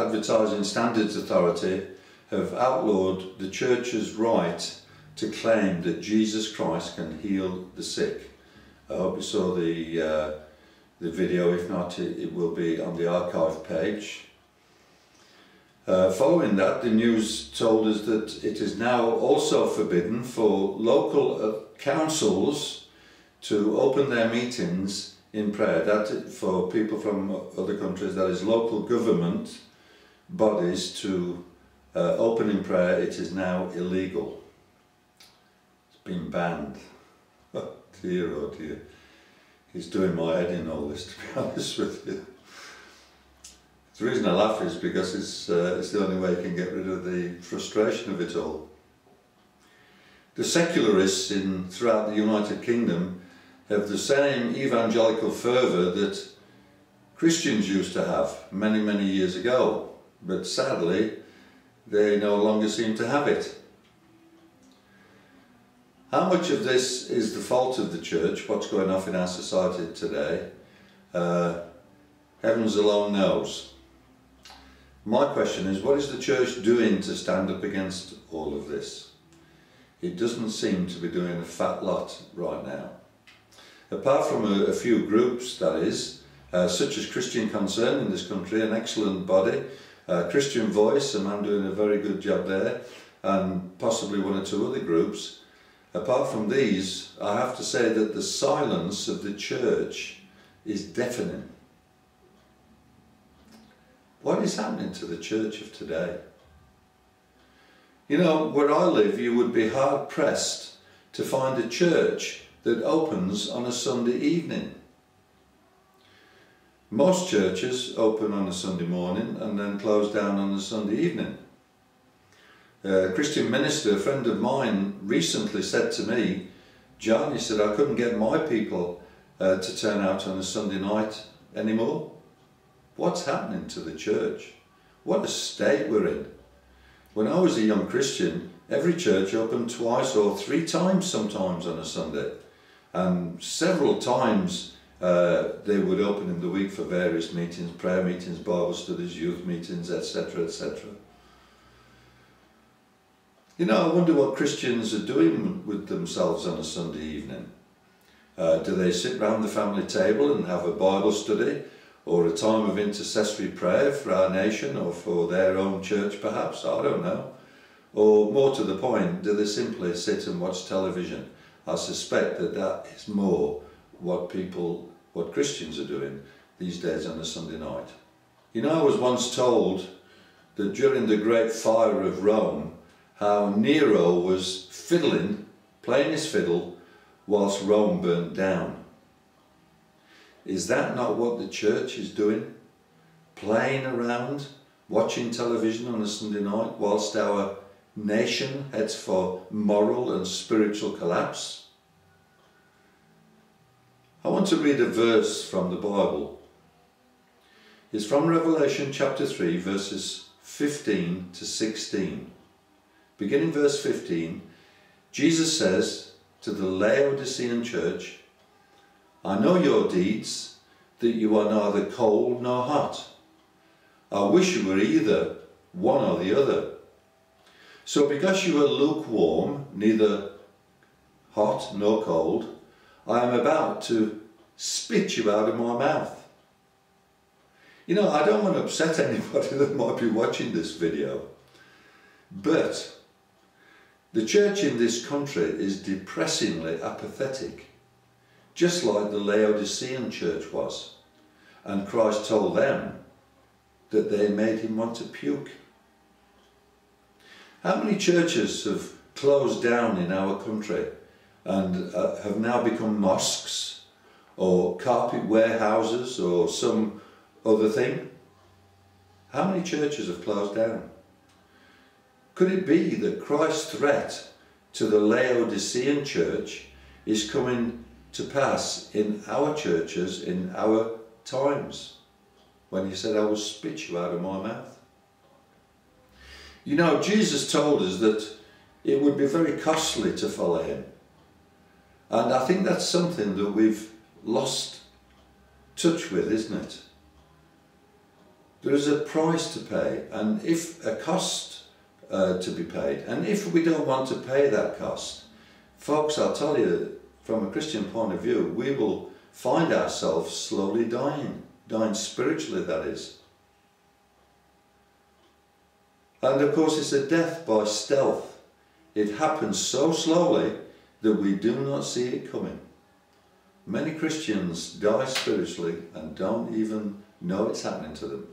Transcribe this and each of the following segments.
Advertising Standards Authority have outlawed the church's right to claim that Jesus Christ can heal the sick. I hope you saw the video. If not, it will be on the archive page. Following that, the news told us that it is now also forbidden for local councils to open their meetings in prayer. That for people from other countries, that is local government bodies to open in prayer, it is now illegal. It's been banned. Oh dear, he's doing my head in all this, to be honest with you. The reason I laugh is because it's the only way you can get rid of the frustration of it all. The secularists throughout the United Kingdom have the same evangelical fervour that Christians used to have many, many years ago, but sadly they no longer seem to have it. How much of this is the fault of the church, what's going on in our society today? Heavens alone knows. My question is, what is the church doing to stand up against all of this? It doesn't seem to be doing a fat lot right now. Apart from a few groups, that is, such as Christian Concern in this country, an excellent body, Christian Voice, a man doing a very good job there, and possibly one or two other groups. Apart from these, I have to say that the silence of the church is deafening. What is happening to the church of today? You know, where I live, you would be hard pressed to find a church that opens on a Sunday evening. Most churches open on a Sunday morning and then close down on a Sunday evening. A Christian minister, a friend of mine, recently said to me, John, he said, I couldn't get my people to turn out on a Sunday night anymore. What's happening to the church? What a state we're in. When I was a young Christian, every church opened twice or three times sometimes on a Sunday. And several times they would open in the week for various meetings, prayer meetings, Bible studies, youth meetings, etc., etc. You know, I wonder what Christians are doing with themselves on a Sunday evening. Do they sit round the family table and have a Bible study, or a time of intercessory prayer for our nation or for their own church perhaps? I don't know. Or more to the point, do they simply sit and watch television? I suspect that that is more what Christians are doing these days on a Sunday night. You know, I was once told that during the Great Fire of Rome, how Nero was fiddling, playing his fiddle, whilst Rome burnt down. Is that not what the church is doing? Playing around, watching television on a Sunday night, whilst our nation heads for moral and spiritual collapse? I want to read a verse from the Bible. It's from Revelation chapter 3, verses 15 to 16. Beginning verse 15, Jesus says to the Laodicean church, I know your deeds, that you are neither cold nor hot. I wish you were either one or the other. So because you are lukewarm, neither hot nor cold, I am about to spit you out of my mouth. You know, I don't want to upset anybody that might be watching this video, but the church in this country is depressingly apathetic, just like the Laodicean church was, and Christ told them that they made him want to puke. How many churches have closed down in our country and have now become mosques or carpet warehouses or some other thing? How many churches have closed down? Could it be that Christ's threat to the Laodicean church is coming to pass in our churches, in our times, when he said, I will spit you out of my mouth? You know, Jesus told us that it would be very costly to follow him. And I think that's something that we've lost touch with, isn't it? There is a price to pay, and if a cost to be paid, and if we don't want to pay that cost, folks, I'll tell you, from a Christian point of view, we will find ourselves slowly dying spiritually, that is. And of course it's a death by stealth. It happens so slowly that we do not see it coming. Many Christians die spiritually and don't even know it's happening to them.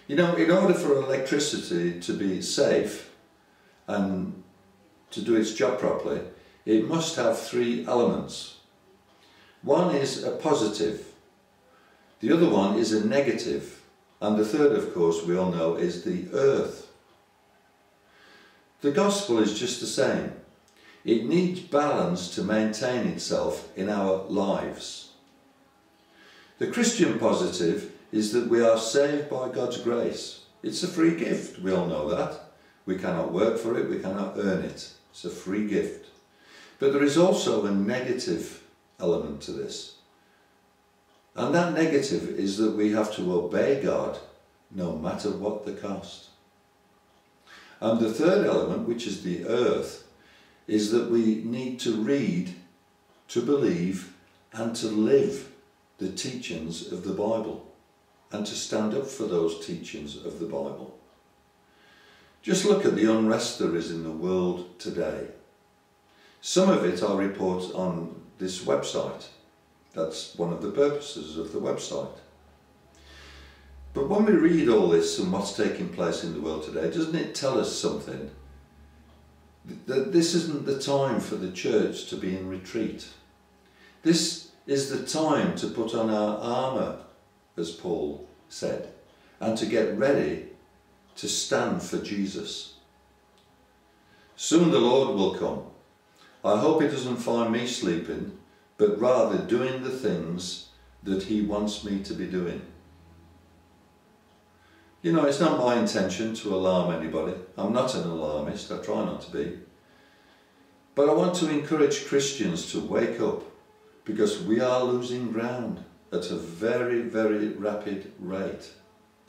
You know, in order for electricity to be safe and to do its job properly, it must have three elements. One is a positive, the other one is a negative, and the third, of course, we all know, is the earth. The gospel is just the same. It needs balance to maintain itself in our lives. The Christian positive is that we are saved by God's grace. It's a free gift, we all know that. We cannot work for it, we cannot earn it. It's a free gift. But there is also a negative element to this. And that negative is that we have to obey God no matter what the cost. And the third element, which is the earth, is that we need to read, to believe, and to live the teachings of the Bible, and to stand up for those teachings of the Bible. Just look at the unrest there is in the world today. Some of it I report on this website. That's one of the purposes of the website. But when we read all this and what's taking place in the world today, doesn't it tell us something? That this isn't the time for the church to be in retreat. This is the time to put on our armour, as Paul said, and to get ready to stand for Jesus. Soon the Lord will come. I hope he doesn't find me sleeping, but rather doing the things that he wants me to be doing. You know, it's not my intention to alarm anybody. I'm not an alarmist, I try not to be. But I want to encourage Christians to wake up, because we are losing ground at a very, very rapid rate.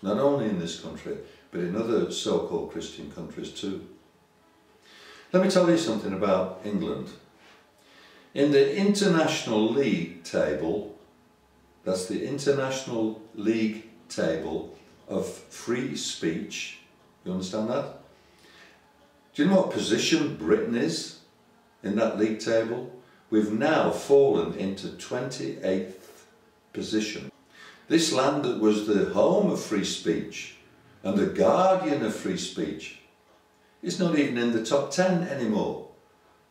Not only in this country, but in other so-called Christian countries too. Let me tell you something about England. In the International League table, that's the International League table of free speech, you understand that? Do you know what position Britain is in that league table? We've now fallen into 28th position. This land that was the home of free speech and the guardian of free speech is not even in the top 10 anymore,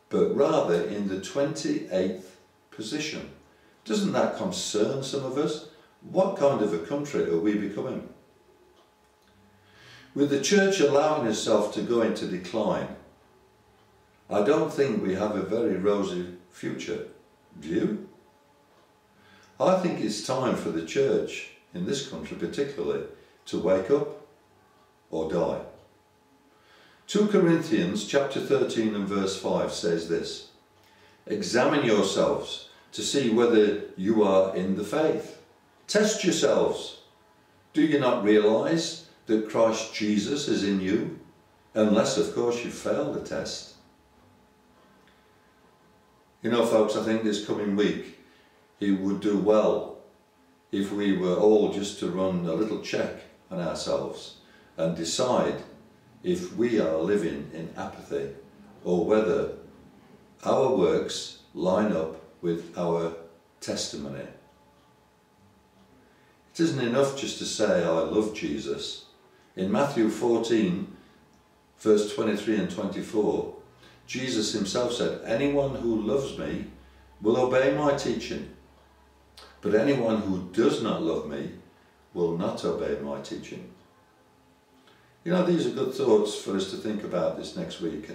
but rather in the 28th position. Doesn't that concern some of us? What kind of a country are we becoming? With the church allowing itself to go into decline, I don't think we have a very rosy future. Do you? I think it's time for the church, in this country particularly, to wake up or die. 2 Corinthians chapter 13 and verse 5 says this: examine yourselves to see whether you are in the faith. Test yourselves. Do you not realise that Christ Jesus is in you? Unless, of course, you fail the test. You know, folks, I think this coming week it would do well if we were all just to run a little check on ourselves and decide if we are living in apathy or whether our works line up with our testimony. It isn't enough just to say, I love Jesus. In Matthew 14, verse 23 and 24, Jesus himself said, anyone who loves me will obey my teaching, but anyone who does not love me will not obey my teaching. You know, these are good thoughts for us to think about this next week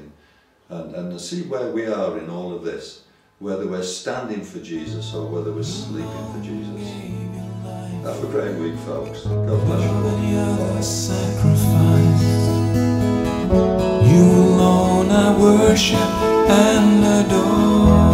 and see where we are in all of this, whether we're standing for Jesus or whether we're sleeping for Jesus. Have a great week, folks. God bless you. You alone I worship and adore.